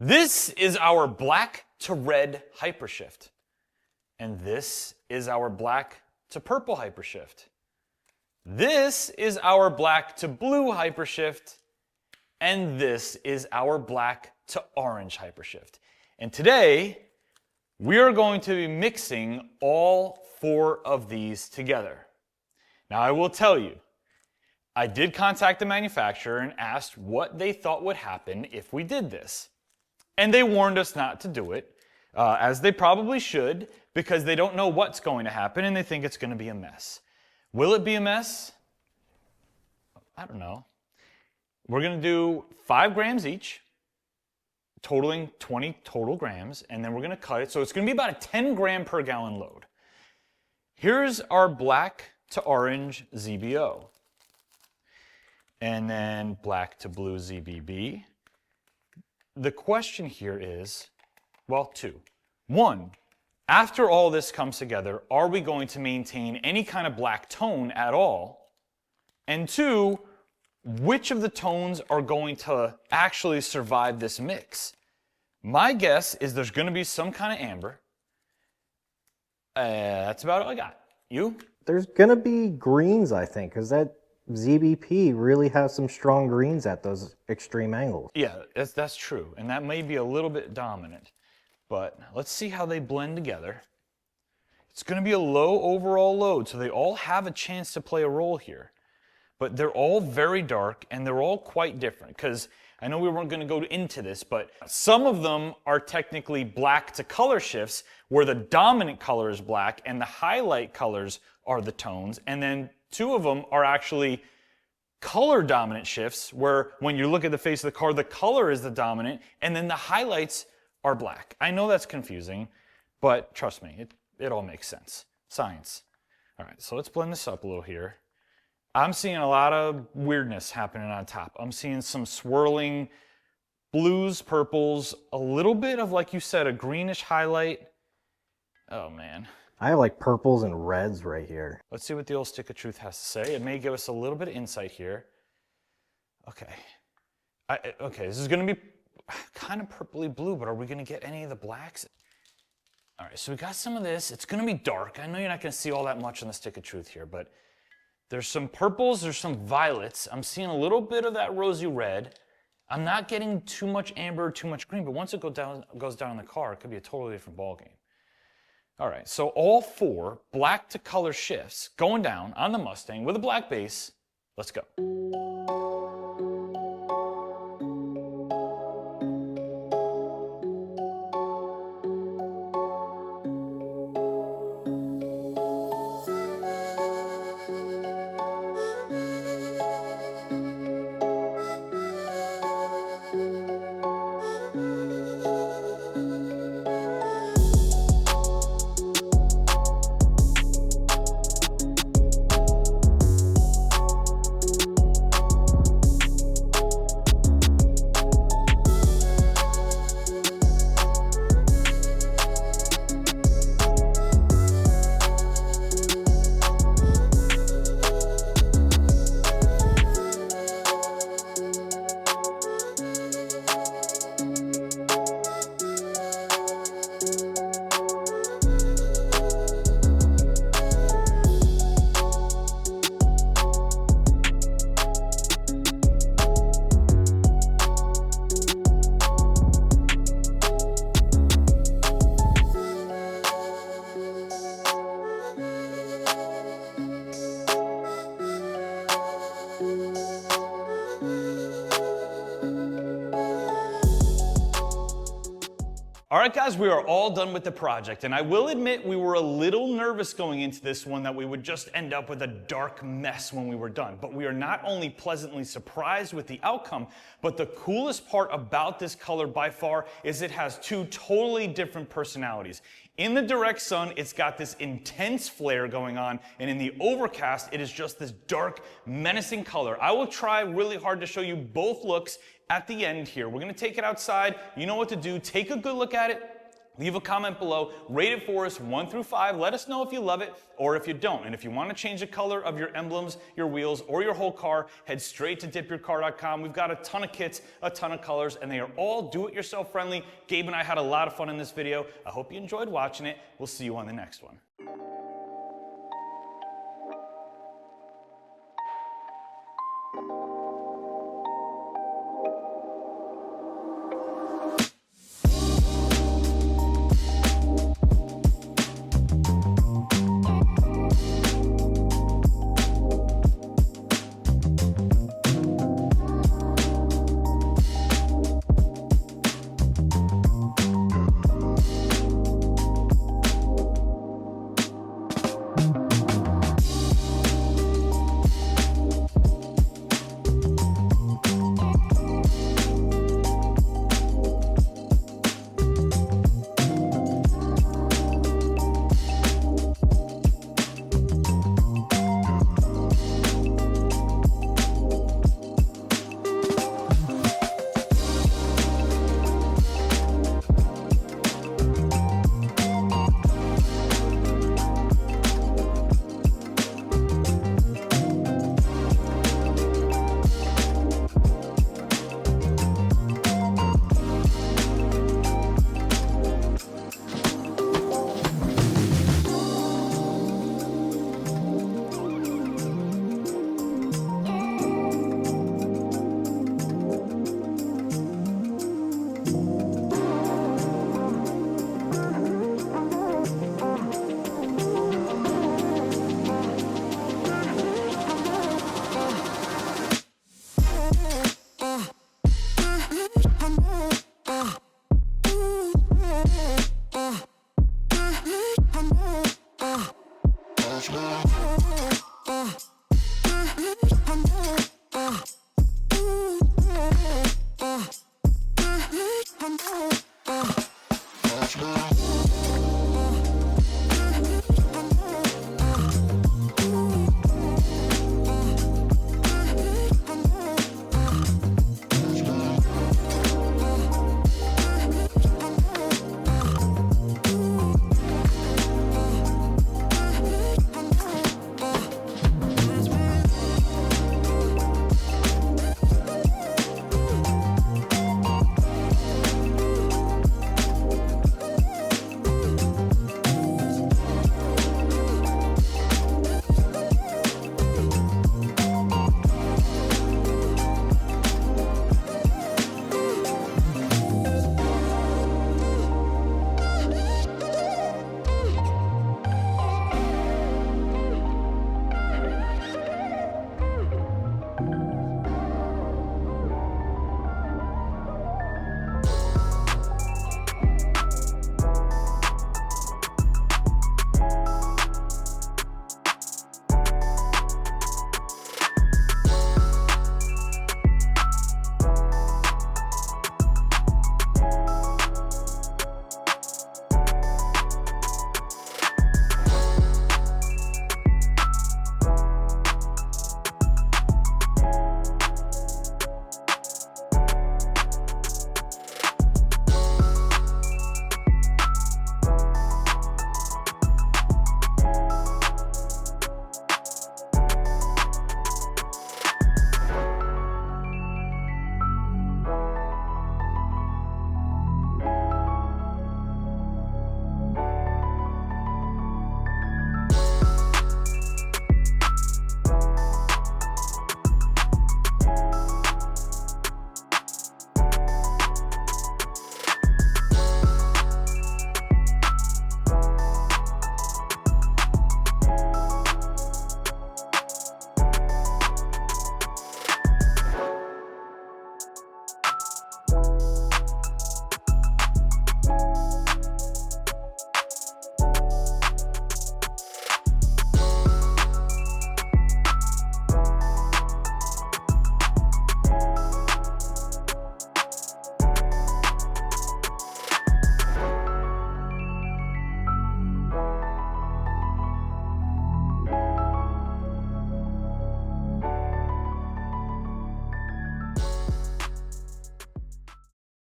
This is our black to red HyperShift. And this is our black to purple HyperShift. This is our black to blue HyperShift. And this is our black to orange HyperShift. And today, we are going to be mixing all 4 of these together. Now, I will tell you, I did contact the manufacturer and asked what they thought would happen if we did this. And they warned us not to do it, as they probably should, because they don't know what's going to happen and they think it's going to be a mess. Will it be a mess? I don't know. We're going to do 5 grams each, totaling 20 total grams, and then we're going to cut it. So it's going to be about a 10 gram per gallon load. Here's our black to orange ZBO. And then black to blue ZBB. The question here is, well, 2. 1, after all this comes together, are we going to maintain any kind of black tone at all? And 2, which of the tones are going to actually survive this mix? My guess is there's going to be some kind of amber. That's about all I got. You? There's going to be greens, I think, because that ZBP really has some strong greens at those extreme angles. Yeah, that's true. And that may be a little bit dominant. But let's see how they blend together. It's going to be a low overall load, so they all have a chance to play a role here. But they're all very dark, and they're all quite different. Because I know we weren't going to go into this, but some of them are technically black to color shifts, where the dominant color is black, and the highlight colors are the tones. And then 2 of them are actually color dominant shifts, where when you look at the face of the car, the color is the dominant, and then the highlights are black. I know that's confusing, but trust me, it all makes sense. Science. All right, so let's blend this up a little here. I'm seeing a lot of weirdness happening on top. I'm seeing some swirling blues, purples, a little bit of, like you said, a greenish highlight. Oh, man. I have like purples and reds right here. Let's see what the old stick of truth has to say. It may give us a little bit of insight here. Okay. Okay, this is going to be kind of purpley blue, but are we going to get any of the blacks? All right, so we got some of this. It's going to be dark. I know you're not going to see all that much on the stick of truth here, but there's some purples, there's some violets. I'm seeing a little bit of that rosy red. I'm not getting too much amber or too much green, but once it goes down in the car, it could be a totally different ballgame. All right, so all 4 black to color shifts going down on the Mustang with a black base. Let's go. All right, guys, we are all done with the project, and I will admit we were a little nervous going into this one that we would just end up with a dark mess when we were done. But we are not only pleasantly surprised with the outcome, but the coolest part about this color by far is it has 2 totally different personalities. In the direct sun, it's got this intense flare going on, and in the overcast, it is just this dark, menacing color. I will try really hard to show you both looks at the end here. We're going to take it outside. You know what to do. Take a good look at it. Leave a comment below, rate it for us 1 through 5. Let us know if you love it or if you don't. And if you want to change the color of your emblems, your wheels, or your whole car, head straight to DipYourCar.com. We've got a ton of kits, a ton of colors, and they are all do-it-yourself friendly. Gabe and I had a lot of fun in this video. I hope you enjoyed watching it. We'll see you on the next one. Let's go.